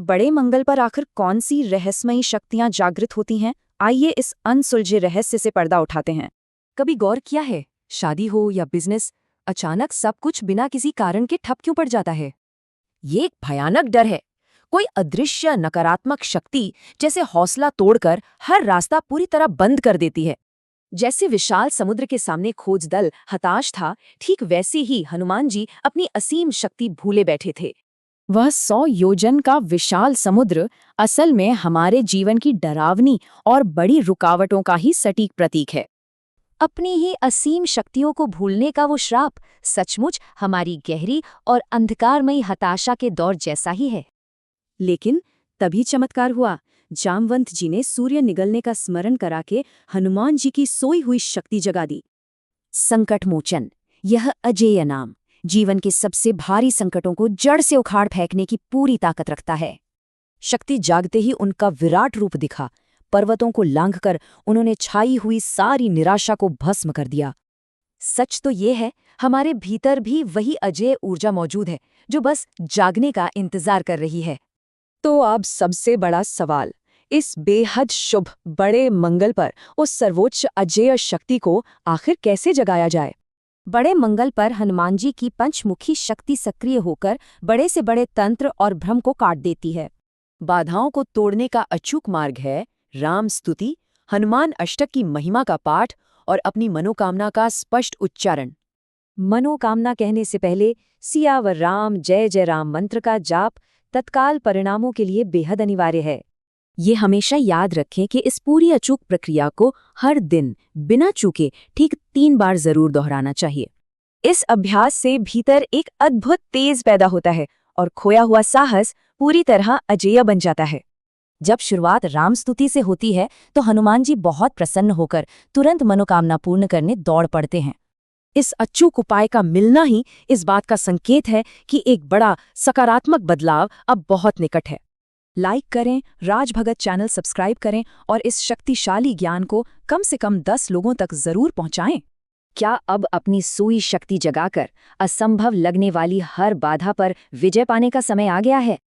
बड़े मंगल पर आखिर कौन सी रहस्यमयी शक्तियां जागृत होती हैं? आइए इस अनसुलझे रहस्य से पर्दा उठाते हैं। कभी गौर किया है, शादी हो या बिजनेस, अचानक सब कुछ बिना किसी कारण के ठप क्यों पड़ जाता है? ये एक भयानक डर है। कोई अदृश्य नकारात्मक शक्ति जैसे हौसला तोड़कर हर रास्ता पूरी तरह बंद कर देती है। जैसे विशाल समुद्र के सामने खोज दल हताश था, ठीक वैसे ही हनुमान जी अपनी असीम शक्ति भूले बैठे थे। वह 100 योजन का विशाल समुद्र असल में हमारे जीवन की डरावनी और बड़ी रुकावटों का ही सटीक प्रतीक है। अपनी ही असीम शक्तियों को भूलने का वो श्राप सचमुच हमारी गहरी और अंधकारमयी हताशा के दौर जैसा ही है। लेकिन तभी चमत्कार हुआ। जामवंत जी ने सूर्य निगलने का स्मरण करा के हनुमान जी की सोई हुई शक्ति जगा दी। संकट मोचन, यह अजेय नाम जीवन के सबसे भारी संकटों को जड़ से उखाड़ फेंकने की पूरी ताकत रखता है। शक्ति जागते ही उनका विराट रूप दिखा। पर्वतों को लांघकर उन्होंने छाई हुई सारी निराशा को भस्म कर दिया। सच तो ये है, हमारे भीतर भी वही अजेय ऊर्जा मौजूद है जो बस जागने का इंतजार कर रही है। तो अब सबसे बड़ा सवाल, इस बेहद शुभ बड़े मंगल पर उस सर्वोच्च अजेय शक्ति को आखिर कैसे जगाया जाए? बड़े मंगल पर हनुमान जी की पंचमुखी शक्ति सक्रिय होकर बड़े से बड़े तंत्र और भ्रम को काट देती है। बाधाओं को तोड़ने का अचूक मार्ग है राम स्तुति, हनुमान अष्टक की महिमा का पाठ और अपनी मनोकामना का स्पष्ट उच्चारण। मनोकामना कहने से पहले सियावर राम जय जय राम मंत्र का जाप तत्काल परिणामों के लिए बेहद अनिवार्य है। ये हमेशा याद रखें कि इस पूरी अचूक प्रक्रिया को हर दिन बिना चूके ठीक 3 बार जरूर दोहराना चाहिए। इस अभ्यास से भीतर एक अद्भुत तेज पैदा होता है और खोया हुआ साहस पूरी तरह अजेय बन जाता है। जब शुरुआत राम स्तुति से होती है तो हनुमान जी बहुत प्रसन्न होकर तुरंत मनोकामना पूर्ण करने दौड़ पड़ते हैं। इस अचूक उपाय का मिलना ही इस बात का संकेत है कि एक बड़ा सकारात्मक बदलाव अब बहुत निकट है। लाइक करें, राजभगत चैनल सब्सक्राइब करें और इस शक्तिशाली ज्ञान को कम से कम 10 लोगों तक जरूर पहुंचाएं। क्या अब अपनी सोई शक्ति जगाकर असंभव लगने वाली हर बाधा पर विजय पाने का समय आ गया है?